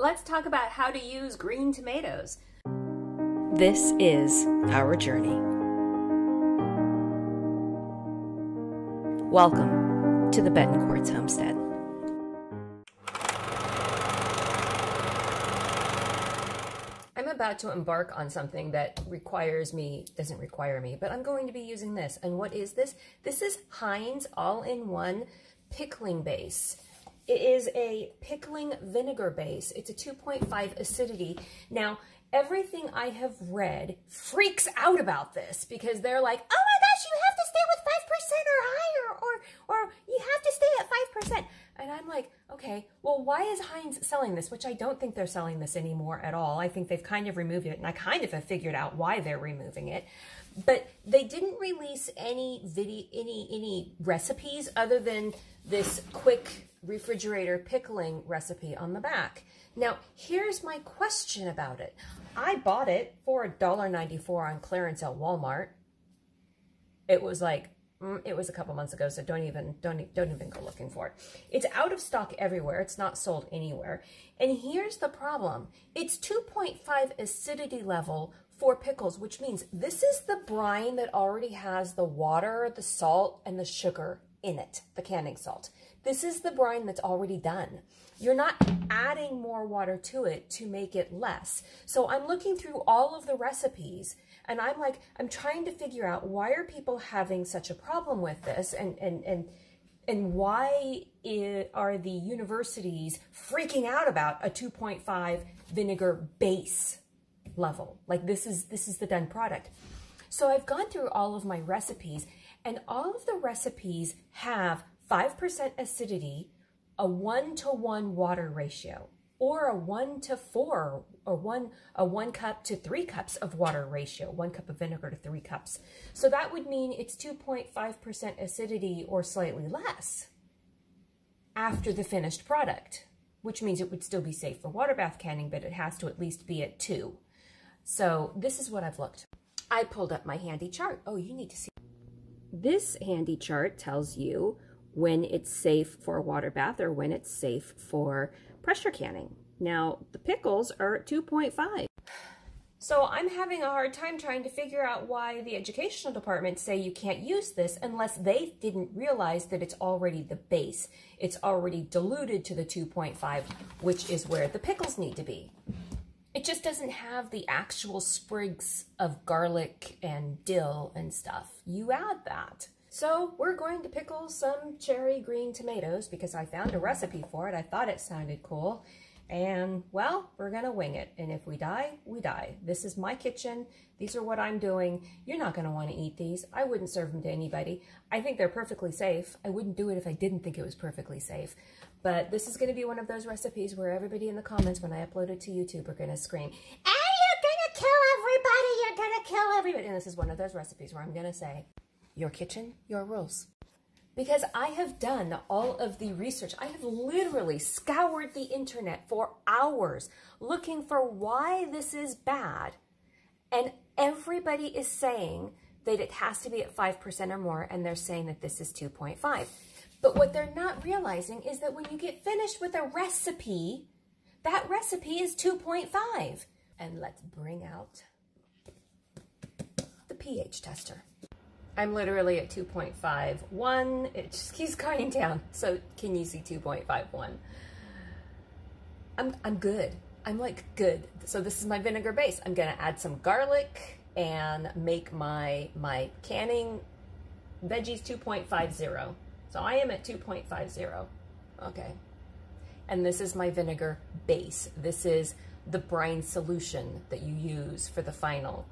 let's talk about how to use green tomatoes. This is our journey. Welcome to the Betancourts homestead. I'm about to embark on something that doesn't require me, but I'm going to be using this. And what is this? This is Heinz All-in-One Pickling Base. It is a pickling vinegar base. It's a 2.5 acidity. Now, everything I have read freaks out about this because they're like, oh my gosh, you have to stay with 5% or higher, or you have to stay at 5%. And I'm like, okay, well, why is Heinz selling this? Which I don't think they're selling this anymore at all. I think they've kind of removed it, and I kind of have figured out why they're removing it. But they didn't release any recipes other than this quick refrigerator pickling recipe on the back. Now, here's my question about it. I bought it for $1.94 on clearance at Walmart. It was like, it was a couple months ago, so don't even go looking for it. It's out of stock everywhere. It's not sold anywhere. And here's the problem. It's 2.5 acidity level for pickles, which means this is the brine that already has the water, the salt, and the sugar in it, the canning salt. This is the brine that's already done. You're not adding more water to it to make it less. So I'm looking through all of the recipes and I'm trying to figure out, why are people having such a problem with this, and why are the universities freaking out about a 2.5 vinegar base level? Like, this is the done product. So I've gone through all of my recipes, and all of the recipes have 5% acidity, a 1-to-1 water ratio, or a 1-to-4, or a 1 cup to 3 cups of water ratio, 1 cup of vinegar to 3 cups. So that would mean it's 2.5% acidity or slightly less after the finished product, which means it would still be safe for water bath canning, but it has to at least be at 2. So this is what I've looked. I pulled up my handy chart. Oh, you need to see. This handy chart tells you when it's safe for a water bath or when it's safe for pressure canning. Now, the pickles are at 2.5. So I'm having a hard time trying to figure out why the educational department say you can't use this unless they didn't realize that it's already the base. It's already diluted to the 2.5, which is where the pickles need to be. It just doesn't have the actual sprigs of garlic and dill and stuff. You add that. So we're going to pickle some cherry green tomatoes because I found a recipe for it. I thought it sounded cool. And, well, we're going to wing it. And if we die, we die. This is my kitchen. These are what I'm doing. You're not going to want to eat these. I wouldn't serve them to anybody. I think they're perfectly safe. I wouldn't do it if I didn't think it was perfectly safe. But this is going to be one of those recipes where everybody in the comments when I upload it to YouTube are going to scream, "Ah, you're going to kill everybody! You're going to kill everybody!" And this is one of those recipes where I'm going to say, your kitchen, your rules. Because I have done all of the research. I have literally scoured the internet for hours looking for why this is bad. And everybody is saying that it has to be at 5% or more, and they're saying that this is 2.5. But what they're not realizing is that when you get finished with a recipe, that recipe is 2.5. And let's bring out the pH tester. I'm literally at 2.51. It just keeps going down. So can you see 2.51? I'm good. I'm like good. So this is my vinegar base. I'm gonna add some garlic and make my canning veggies 2.50. So I am at 2.50. Okay. And this is my vinegar base. This is the brine solution that you use for the final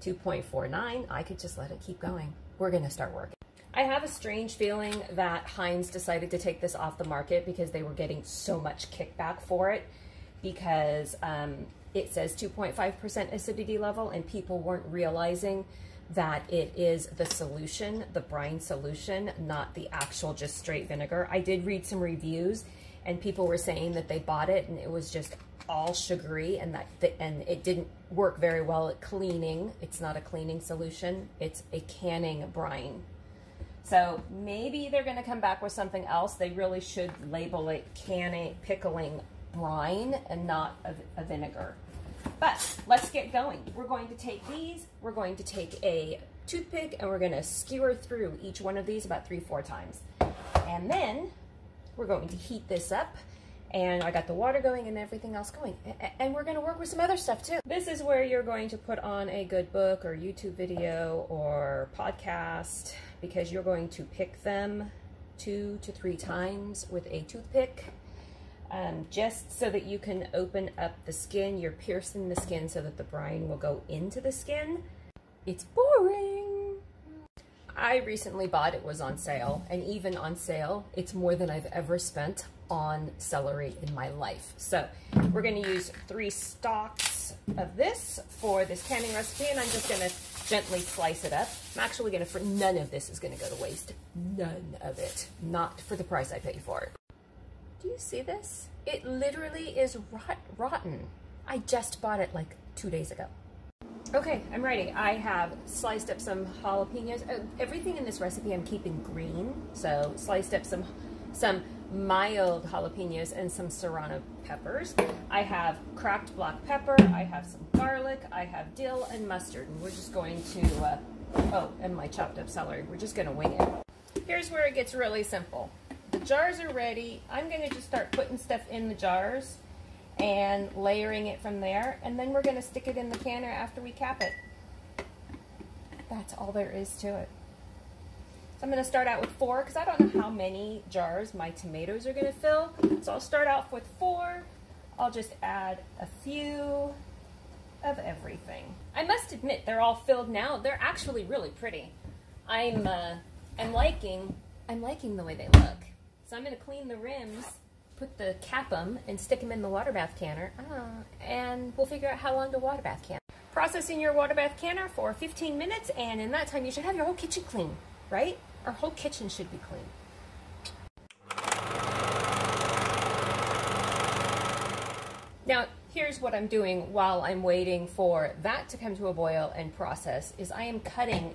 2.49. I could just let it keep going. We're gonna start working. I have a strange feeling that Heinz decided to take this off the market because they were getting so much kickback for it, because it says 2.5% acidity level and people weren't realizing that it is the solution, the brine solution, not the actual just straight vinegar. I did read some reviews and people were saying that they bought it and it was just all sugary and it didn't work very well at cleaning. It's not a cleaning solution, it's a canning brine. So maybe they're gonna come back with something else. They really should label it canning, pickling brine and not a vinegar. But let's get going. We're going to take these, we're going to take a toothpick, and we're going to skewer through each one of these about 3-4 times. And then we're going to heat this up, and I got the water going and everything else going. And we're going to work with some other stuff too. This is where you're going to put on a good book or YouTube video or podcast, because you're going to pick them 2 to 3 times with a toothpick. Just so that you can open up the skin. You're piercing the skin so that the brine will go into the skin. It's boring. I recently bought, it was on sale, and even on sale, it's more than I've ever spent on celery in my life. So we're gonna use 3 stalks of this for this canning recipe, and I'm just gonna gently slice it up. I'm actually gonna, none of this is gonna go to waste. None of it. Not for the price I pay for it. Do you see this? It literally is rotten. I just bought it like 2 days ago. Okay, I'm ready. I have sliced up some jalapenos. Everything in this recipe I'm keeping green. So sliced up some mild jalapenos and some serrano peppers. I have cracked black pepper. I have some garlic. I have dill and mustard. And we're just going to, oh, and my chopped up celery. We're just gonna wing it. Here's where it gets really simple. The jars are ready. I'm going to just start putting stuff in the jars and layering it from there, and then we're going to stick it in the canner after we cap it. That's all there is to it. So I'm going to start out with 4 because I don't know how many jars my tomatoes are going to fill. So I'll start off with 4. I'll just add a few of everything. I must admit, they're all filled now. They're actually really pretty. I'm liking the way they look. So I'm going to clean the rims, cap them, and stick them in the water bath canner, and we'll figure out how long to water bath can. Process in your water bath canner for 15 minutes, and in that time you should have your whole kitchen clean, right? Our whole kitchen should be clean. Now, here's what I'm doing while I'm waiting for that to come to a boil and process, is I am cutting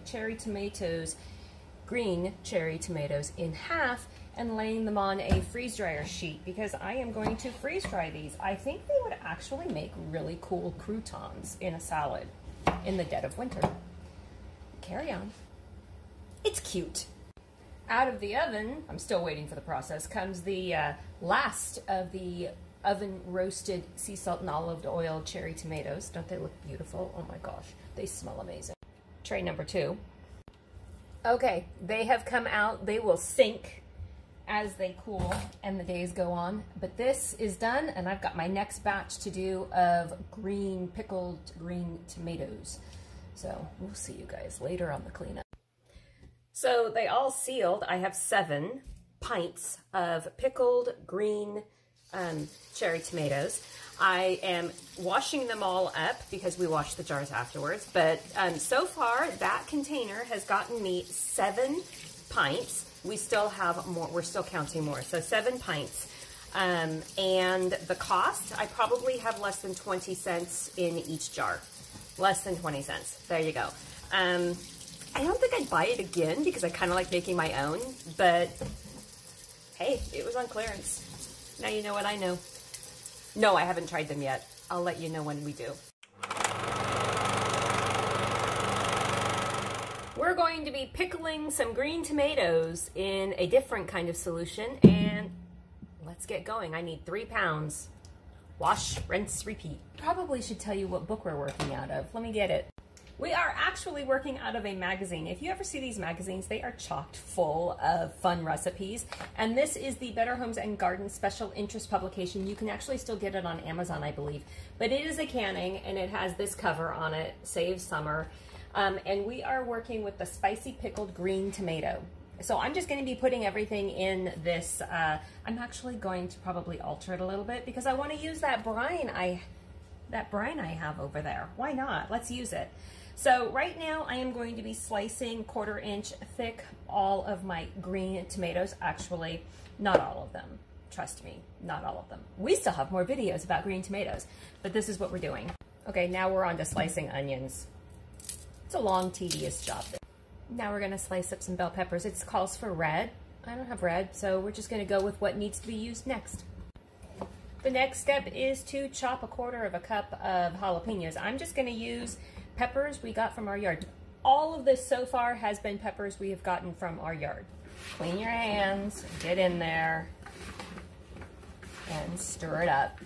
green cherry tomatoes in half and laying them on a freeze dryer sheet, because I am going to freeze dry these. I think they would actually make really cool croutons in a salad in the dead of winter. Carry on. It's cute. Out of the oven, I'm still waiting for the process, comes the last of the oven roasted sea salt and olive oil cherry tomatoes. Don't they look beautiful? Oh my gosh, they smell amazing. Tray number 2. Okay, they have come out. They will sink as they cool and the days go on. But this is done, and I've got my next batch to do of pickled green tomatoes. So we'll see you guys later on the cleanup. So they all sealed. I have 7 pints of pickled green cherry tomatoes. I am washing them all up because we wash the jars afterwards, but so far that container has gotten me 7 pints. We still have more, we're still counting more, so 7 pints. And the cost, I probably have less than 20 cents in each jar. Less than 20 cents, there you go. I don't think I'd buy it again because I kind of like making my own, but hey, it was on clearance. Now you know what I know. No, I haven't tried them yet. I'll let you know when we do. We're going to be pickling some green tomatoes in a different kind of solution, and let's get going. I need 3 pounds. Wash, rinse, repeat. Probably should tell you what book we're working out of. Let me get it. We are actually working out of a magazine. If you ever see these magazines, they are chocked full of fun recipes. And this is the Better Homes and Gardens Special Interest publication. You can actually still get it on Amazon, I believe. But it is a canning, and it has this cover on it, Save Summer. And we are working with the spicy pickled green tomato. So I'm just going to be putting everything in this. I'm actually going to probably alter it a little bit because I want to use that brine I have over there. Why not? Let's use it. So right now I am going to be slicing 1/4 inch thick all of my green tomatoes. Actually, not all of them. Trust me, not all of them. We still have more videos about green tomatoes, but this is what we're doing. Okay, now we're on to slicing onions. It's a long, tedious job. Now we're gonna slice up some bell peppers. It calls for red. I don't have red, so we're just gonna go with what needs to be used next. The next step is to chop a 1/4 cup of jalapenos. I'm just going to use peppers we got from our yard. All of this so far has been peppers we have gotten from our yard. Clean your hands, get in there, and stir it up.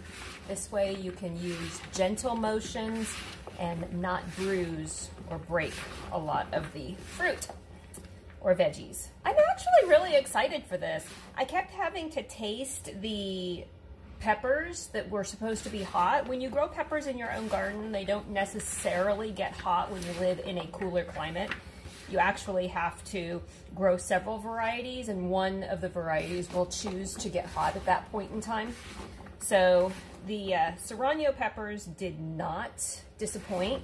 This way you can use gentle motions and not bruise or break a lot of the fruit or veggies. I'm actually really excited for this. I kept having to taste the peppers that were supposed to be hot. When you grow peppers in your own garden, they don't necessarily get hot when you live in a cooler climate. You actually have to grow several varieties, and one of the varieties will choose to get hot at that point in time. So the serrano peppers did not disappoint,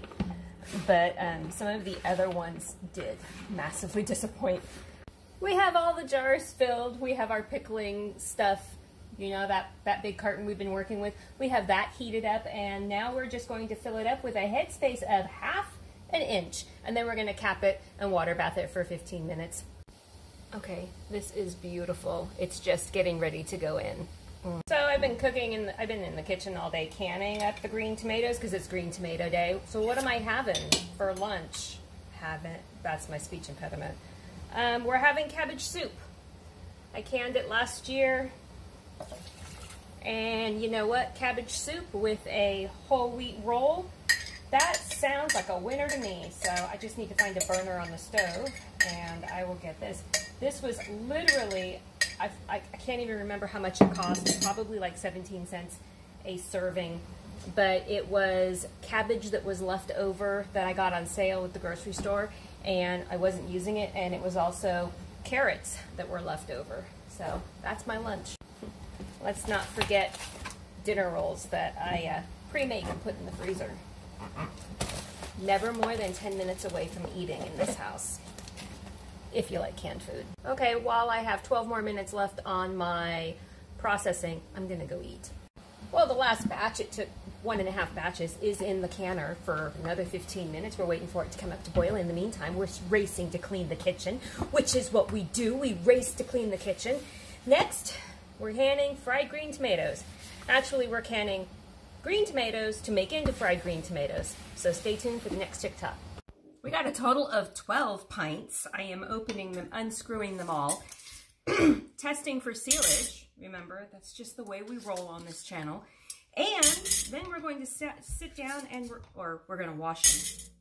but some of the other ones did massively disappoint. We have all the jars filled. We have our pickling stuff, you know, that big carton we've been working with. We have that heated up, and now we're just going to fill it up with a headspace of 1/2 inch, and then we're going to cap it and water bath it for 15 minutes. Okay, this is beautiful. It's just getting ready to go in. So I've been cooking, and I've been in the kitchen all day canning up the green tomatoes because it's green tomato day. So what am I having for lunch? That's my speech impediment. We're having cabbage soup. I canned it last year. And you know what? Cabbage soup with a whole wheat roll. That sounds like a winner to me. So I just need to find a burner on the stove, and I will get this. This was literally, I can't even remember how much it cost. It's probably like 17 cents a serving. But it was cabbage that was left over that I got on sale at the grocery store, and I wasn't using it. And it was also carrots that were left over. So that's my lunch. Let's not forget dinner rolls that I pre-make and put in the freezer. Never more than 10 minutes away from eating in this house, if you like canned food. Okay, while I have 12 more minutes left on my processing, I'm gonna go eat. Well, the last batch, it took 1.5 batches, is in the canner for another 15 minutes. We're waiting for it to come up to boil. In the meantime, we're racing to clean the kitchen, which is what we do. We race to clean the kitchen. Next, we're canning fried green tomatoes. Actually, we're canning green tomatoes to make into fried green tomatoes. So stay tuned for the next TikTok. We got a total of 12 pints. I am opening them, unscrewing them all. Testing for sealage. Remember, that's just the way we roll on this channel. And then we're going to sit down and we're going to wash them.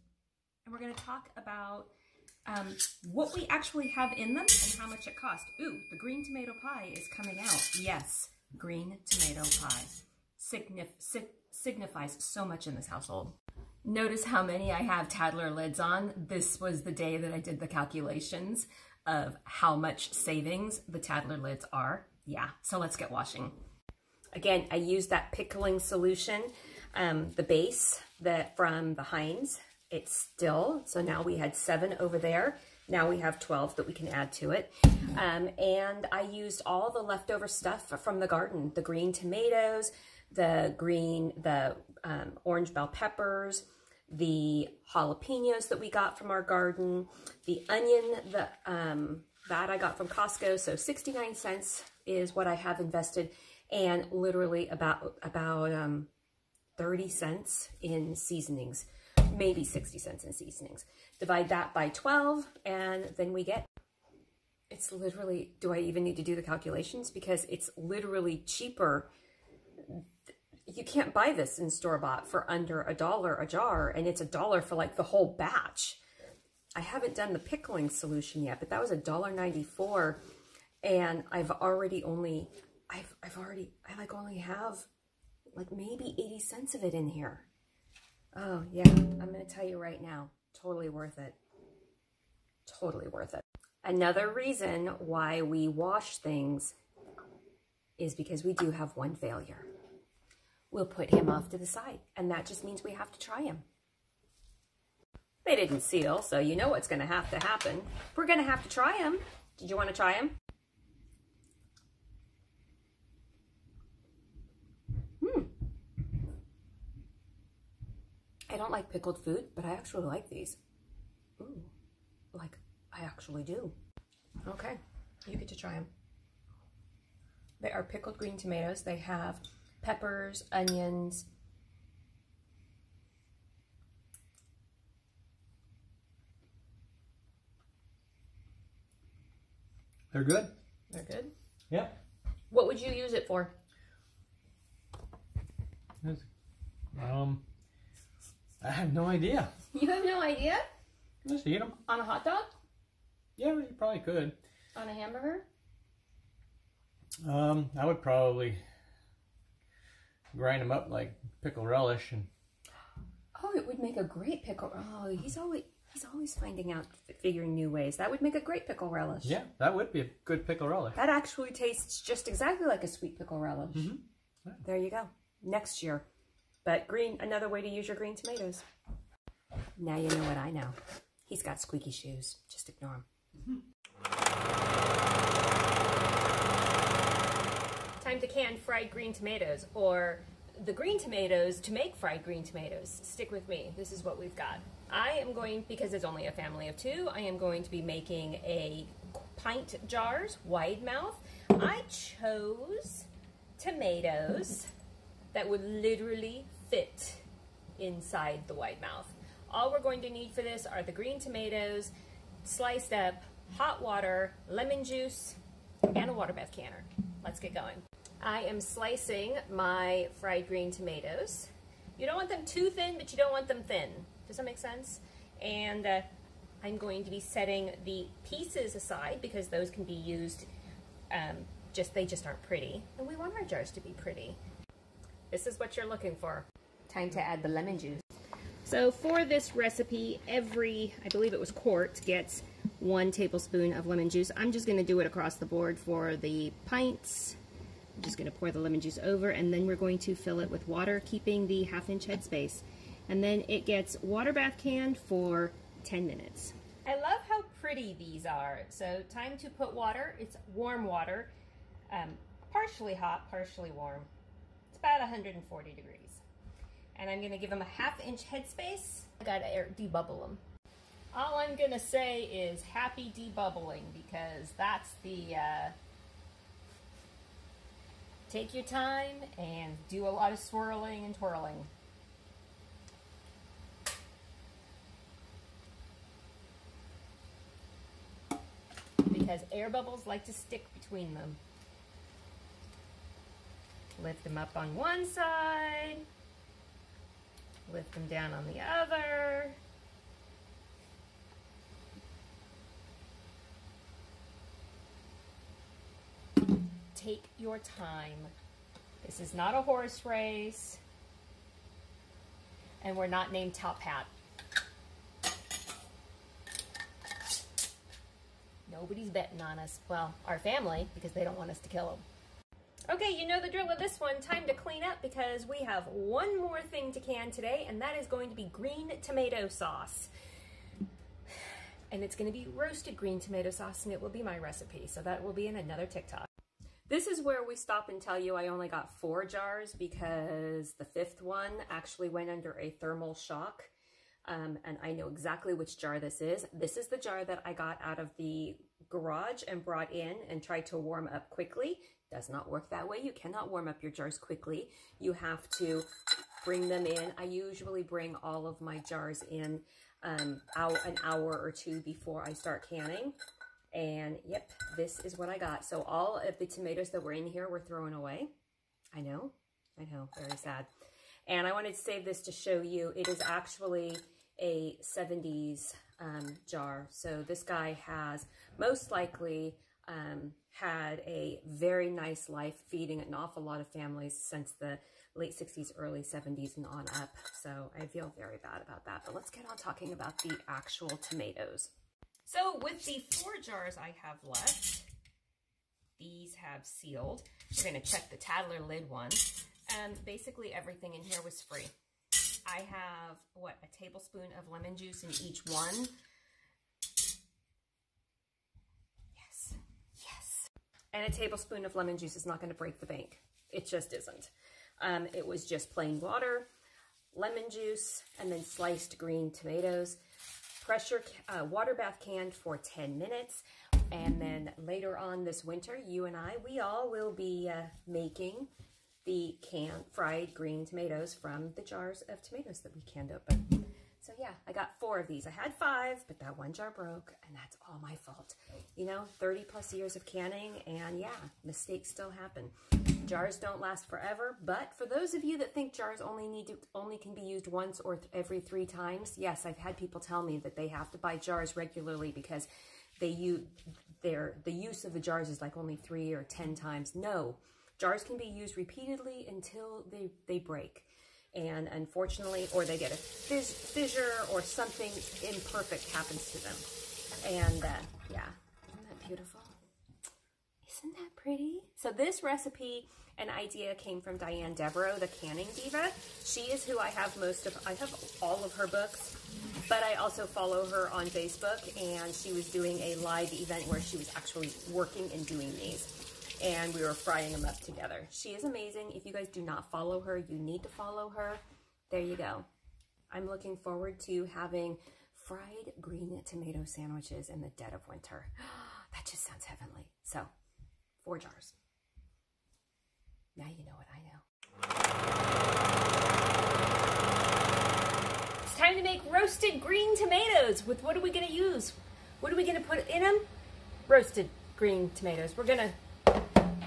And we're going to talk about what we actually have in them and how much it cost. Ooh, the green tomato pie is coming out. Yes, green tomato pie. Signifies so much in this household. Notice how many I have Tadler lids on. This was the day that I did the calculations of how much savings the Tadler lids are. Yeah, so let's get washing. Again, I used that pickling solution, the base from the Heinz. It's still, so now we had 7 over there. Now we have 12 that we can add to it. And I used all the leftover stuff from the garden, the green tomatoes, the orange bell peppers, the jalapenos that we got from our garden, the onion that I got from Costco. So 69 cents is what I have invested, and literally about 30 cents in seasonings, maybe 60 cents in seasonings. Divide that by 12, and then we get, it's literally, do I even need to do the calculations? Because it's literally cheaper. You can't buy this in store-bought for under $1 a jar, and it's $1 for like the whole batch. I haven't done the pickling solution yet, but that was $1.94, and I only have like maybe 80 cents of it in here. Oh yeah, I'm gonna tell you right now, totally worth it. Totally worth it. Another reason why we wash things is because we do have one failure. We'll put him off to the side, and that just means we have to try him. They didn't seal, so you know what's going to happen. We're going to have to try him. Did you want to try him? I don't like pickled food, but I actually like these. Ooh, like I actually do. Okay, you get to try them. They are pickled green tomatoes. They have peppers, onions. They're good. They're good? Yeah. What would you use it for? I have no idea. You have no idea? Just eat them. On a hot dog? Yeah, you probably could. On a hamburger? I would probably grind them up like pickle relish and. Oh, it would make a great pickle. Oh, he's always finding out, figuring new ways. That would make a great pickle relish. Yeah, that would be a good pickle relish. That actually tastes just exactly like a sweet pickle relish. Mm-hmm. Yeah. There you go. Next year. But another way to use your green tomatoes. Now you know what I know. He's got squeaky shoes. Just ignore him. Mm-hmm. Time to can fried green tomatoes, or the green tomatoes to make fried green tomatoes. Stick with me. This is what we've got. I am going, because it's only a family of 2, I am going to be making a pint jars, wide mouth. I chose tomatoes that would literally fit inside the wide mouth. All we're going to need for this are the green tomatoes, sliced up, hot water, lemon juice, and a water bath canner. Let's get going. I am slicing my fried green tomatoes. You don't want them too thin, but you don't want them thin. Does that make sense? And I'm going to be setting the pieces aside because those can be used, they just aren't pretty. And we want our jars to be pretty. This is what you're looking for. Time to add the lemon juice. So for this recipe, every, I believe it was quart, gets 1 tablespoon of lemon juice. I'm just going to do it across the board for the pints. I'm just going to pour the lemon juice over, and then we're going to fill it with water, keeping the 1/2 inch headspace. And then it gets water bath canned for 10 minutes. I love how pretty these are. So time to put water. It's warm water, partially hot, partially warm. It's about 140 degrees. And I'm going to give them a 1/2 inch headspace. I got to debubble them. All I'm going to say is happy debubbling, because that's the... take your time and do a lot of swirling and twirling. Because air bubbles like to stick between them. Lift them up on one side. Lift them down on the other. Take your time. This is not a horse race. And we're not named Top Hat. Nobody's betting on us. Well, our family, because they don't want us to kill them. Okay, you know the drill of this one. Time to clean up, because we have one more thing to can today, and that is going to be green tomato sauce. And it's going to be roasted green tomato sauce, and it will be my recipe, so that will be in another TikTok. This is where we stop and tell you I only got 4 jars because the 5th one actually went under a thermal shock. And I know exactly which jar this is. This is the jar that I got out of the garage and brought in and tried to warm up quickly. Does not work that way. You cannot warm up your jars quickly. You have to bring them in. I usually bring all of my jars in an hour or 2 before I start canning. And yep, this is what I got. So all of the tomatoes that were in here were thrown away. I know, very sad. And I wanted to save this to show you. It is actually a 70s jar. So this guy has most likely had a very nice life, feeding an awful lot of families since the late 60s, early 70s and on up. So I feel very bad about that. But let's get on talking about the actual tomatoes. So with the 4 jars I have left, these have sealed. We're going to check the Tattler lid one. Basically everything in here was free. I have, what, a tablespoon of lemon juice in each one. Yes, yes. And a tablespoon of lemon juice is not going to break the bank. It just isn't. It was just plain water, lemon juice, and then sliced green tomatoes. Pressure water bath canned for 10 minutes. And then later on this winter, you and I, we all will be making the canned fried green tomatoes from the jars of tomatoes that we canned open. So yeah, I got 4 of these. I had 5, but that one jar broke, and that's all my fault. You know, 30 plus years of canning, and yeah, mistakes still happen. Jars don't last forever, but for those of you that think jars only can be used once or every 3 times, yes, I've had people tell me that they have to buy jars regularly because the use of the jars is like only 3 or 10 times. No, jars can be used repeatedly until they break. And unfortunately, or they get a fissure or something imperfect happens to them. And yeah, isn't that beautiful? Isn't that pretty? So this recipe and idea came from Diane Devereaux, the canning diva. She is who I have I have all of her books, but I also follow her on Facebook, and she was doing a live event where she was actually working and doing these. And we were frying them up together. She is amazing. If you guys do not follow her, you need to follow her. There you go. I'm looking forward to having fried green tomato sandwiches in the dead of winter. That just sounds heavenly. So, 4 jars. Now you know what I know. It's time to make roasted green tomatoes. With what are we going to use? What are we going to put in them? Roasted green tomatoes.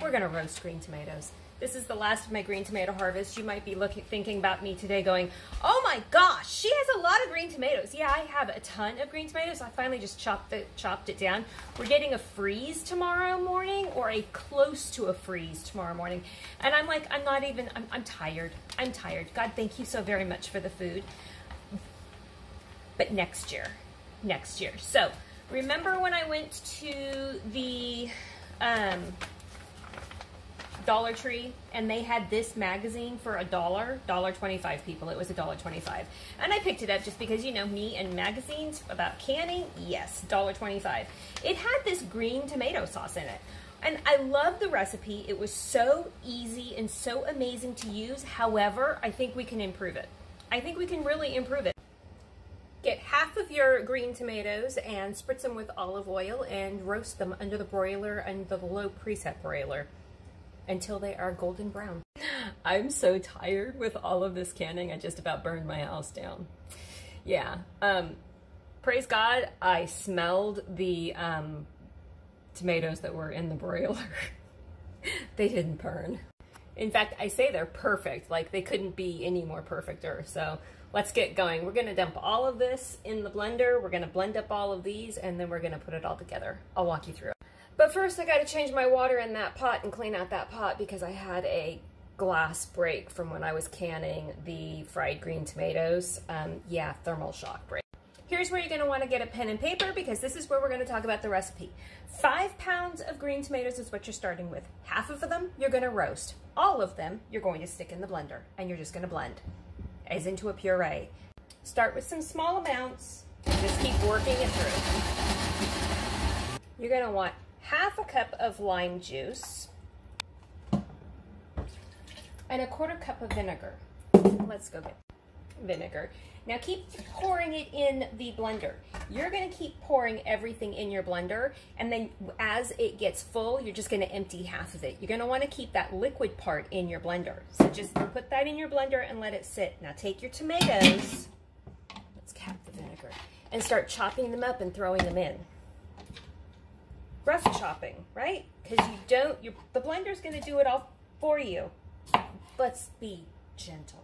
We're gonna roast green tomatoes. This is the last of my green tomato harvest. You might be thinking about me today going, oh my gosh, she has a lot of green tomatoes. Yeah, I have a ton of green tomatoes. I finally just chopped it down. We're getting a freeze tomorrow morning, or a close to a freeze tomorrow morning. And I'm like, I'm tired. I'm tired. God, thank you so very much for the food. But next year. So remember when I went to the Dollar Tree and they had this magazine for $1.25, people. It was $1.25, and I picked it up just because, you know, me and magazines about canning. Yes, $1.25. It had this green tomato sauce in it, and I love the recipe. It was so easy and so amazing to use. However, I think we can improve it. I think we can really improve it. Get half of your green tomatoes and spritz them with olive oil and roast them under the broiler and the low preset broiler until they are golden brown. I'm so tired with all of this canning. I just about burned my house down. Yeah, praise God, I smelled the tomatoes that were in the broiler. They didn't burn. In fact, I say they're perfect, like they couldn't be any more perfecter. So let's get going. We're gonna dump all of this in the blender. We're gonna blend up all of these, and then we're gonna put it all together. I'll walk you through it. But first I gotta change my water in that pot and clean out that pot because I had a glass break from when I was canning the fried green tomatoes. Yeah, thermal shock break. Here's where you're gonna wanna get a pen and paper because this is where we're gonna talk about the recipe. 5 pounds of green tomatoes is what you're starting with. Half of them you're gonna roast. All of them you're going to stick in the blender and you're just gonna blend as into a puree. Start with some small amounts and just keep working it through. You're gonna want half a cup of lime juice and a 1/4 cup of vinegar. Let's go get vinegar. Now keep pouring it in the blender. You're gonna keep pouring everything in your blender, and then as it gets full, you're just gonna empty half of it. You're gonna wanna keep that liquid part in your blender. So just put that in your blender and let it sit. Now take your tomatoes, let's cap the vinegar, and start chopping them up and throwing them in. Rough chopping, right? Because the blender's gonna do it all for you. Let's be gentle.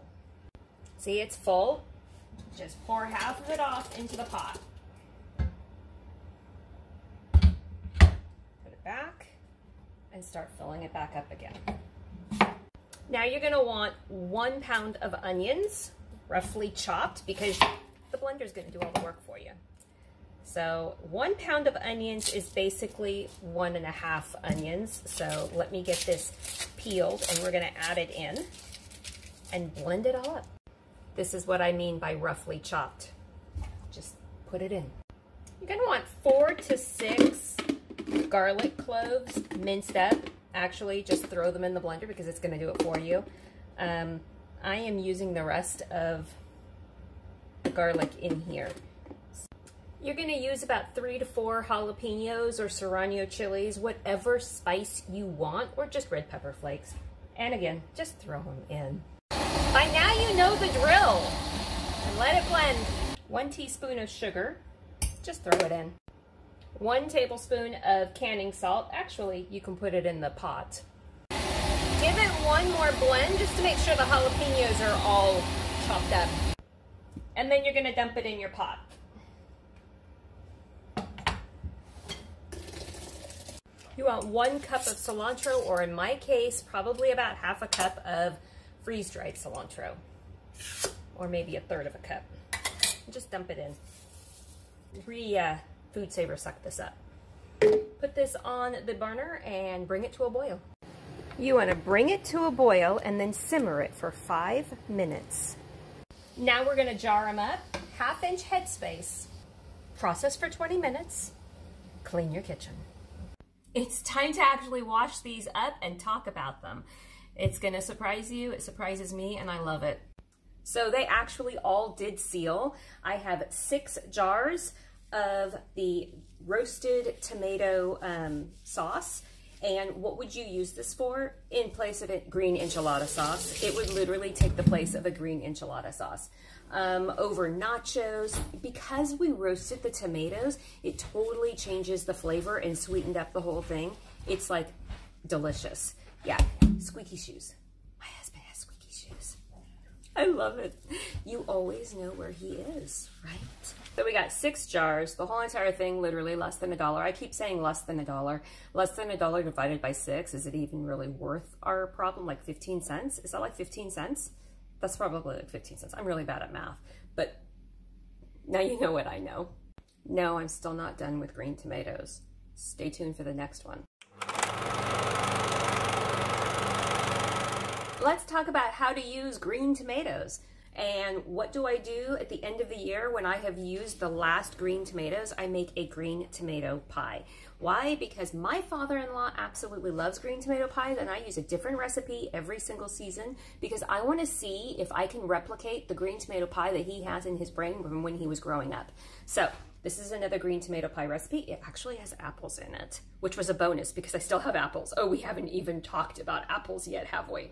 See, it's full. Just pour half of it off into the pot. Put it back and start filling it back up again. Now you're gonna want 1 pound of onions, roughly chopped, because the blender's gonna do all the work for you. So 1 pound of onions is basically 1.5 onions. So let me get this peeled and we're gonna add it in and blend it all up. This is what I mean by roughly chopped. Just put it in. You're gonna want 4 to 6 garlic cloves minced up. Actually, just throw them in the blender because it's gonna do it for you. I am using the rest of the garlic in here. You're gonna use about 3 to 4 jalapenos or serrano chilies, whatever spice you want, or just red pepper flakes. And again, just throw them in. By now you know the drill. And let it blend. 1 teaspoon of sugar. Just throw it in. 1 tablespoon of canning salt. Actually, you can put it in the pot. Give it one more blend just to make sure the jalapenos are all chopped up. And then you're going to dump it in your pot. You want 1 cup of cilantro, or in my case, probably about half a cup of freeze-dried cilantro. Or maybe a third of a cup. Just dump it in. Food Saver suck this up. Put this on the burner and bring it to a boil. You want to bring it to a boil and then simmer it for 5 minutes. Now we're going to jar them up, 1/2 inch headspace. Process for 20 minutes. Clean your kitchen. It's time to actually wash these up and talk about them. It's going to surprise you, it surprises me, and I love it. So they actually all did seal. I have 6 jars of the roasted tomato sauce. And what would you use this for in place of green enchilada sauce? It would literally take the place of a green enchilada sauce. Over nachos, because we roasted the tomatoes, it totally changes the flavor and sweetened up the whole thing. It's like delicious. Yeah, squeaky shoes. My husband has squeaky shoes. I love it. You always know where he is, right? So we got 6 jars, the whole entire thing literally less than $1. I keep saying less than $1. Less than $1 divided by 6, is it even really worth our problem? Like 15 cents? Is that like 15 cents? That's probably like 15 cents. I'm really bad at math, but now you know what I know. No, I'm still not done with green tomatoes. Stay tuned for the next one. Let's talk about how to use green tomatoes. And what do I do at the end of the year when I have used the last green tomatoes? I make a green tomato pie. Why? Because my father-in-law absolutely loves green tomato pies, and I use a different recipe every single season because I want to see if I can replicate the green tomato pie that he has in his brain from when he was growing up. So this is another green tomato pie recipe. It actually has apples in it, which was a bonus because I still have apples. Oh, we haven't even talked about apples yet, have we?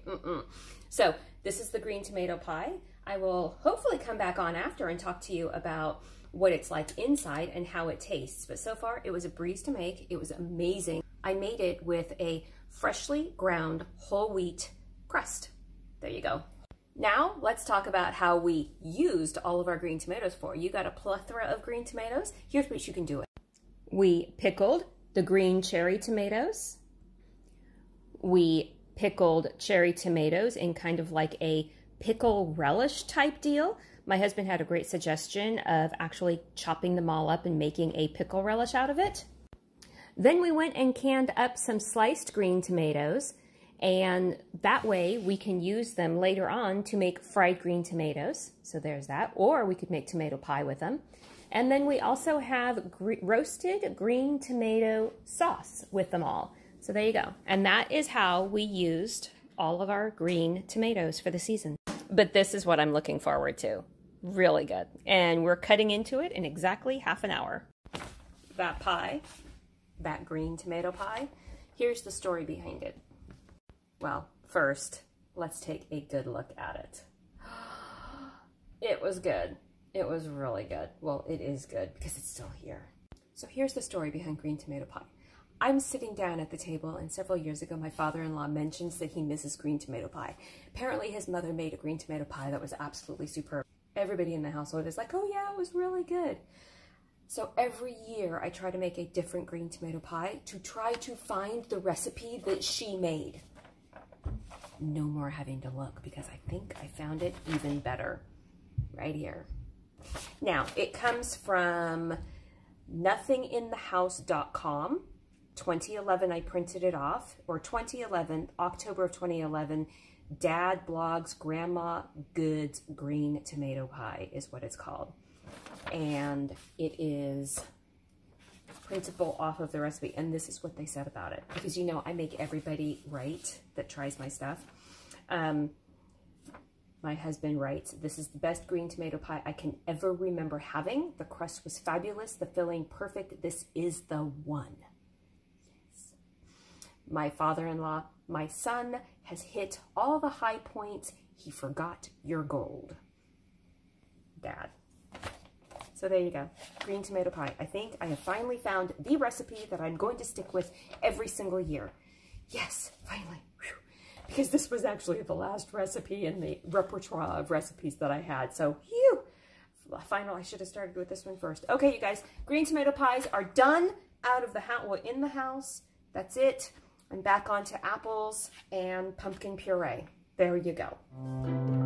So this is the green tomato pie. I will hopefully come back on after and talk to you about what it's like inside and how it tastes. But so far, it was a breeze to make. It was amazing. I made it with a freshly ground whole wheat crust. There you go. Now, let's talk about how we used all of our green tomatoes for. You got a plethora of green tomatoes. Here's what you can do. We pickled the green cherry tomatoes. We pickled cherry tomatoes in kind of like a pickle relish type deal. My husband had a great suggestion of actually chopping them all up and making a pickle relish out of it. Then we went and canned up some sliced green tomatoes, and that way we can use them later on to make fried green tomatoes. So there's that, or we could make tomato pie with them. And then we also have roasted green tomato sauce with them all. So there you go. And that is how we used all of our green tomatoes for the season. But this is what I'm looking forward to. Really good. And we're cutting into it in exactly half an hour. That pie, that green tomato pie, here's the story behind it. Well, first, let's take a good look at it. It was good. It was really good. Well, it is good because it's still here. So here's the story behind green tomato pie. I'm sitting down at the table, and several years ago, my father-in-law mentions that he misses green tomato pie. Apparently, his mother made a green tomato pie that was absolutely superb. Everybody in the household is like, oh yeah, it was really good. So every year, I try to make a different green tomato pie to try to find the recipe that she made. No more having to look, because I think I found it even better right here. Now, it comes from nothinginthehouse.com. 2011, I printed it off, or 2011, October of 2011, Dad Blogs Grandma Goods Green Tomato Pie is what it's called. And it is printable off of the recipe, and this is what they said about it. Because, you know, I make everybody right that tries my stuff. My husband writes, this is the best green tomato pie I can ever remember having. The crust was fabulous, the filling perfect. This is the one. My father-in-law My son has hit all the high points. He forgot your gold. Dad. So there you go, green tomato pie. I think I have finally found the recipe that I'm going to stick with every single year. Yes, finally. Whew. Because this was actually the last recipe in the repertoire of recipes that I had. So, phew. Final, I should have started with this one first. Okay, you guys, green tomato pies are done out of the house, well, in the house. That's it. I'm back onto apples and pumpkin puree. There you go.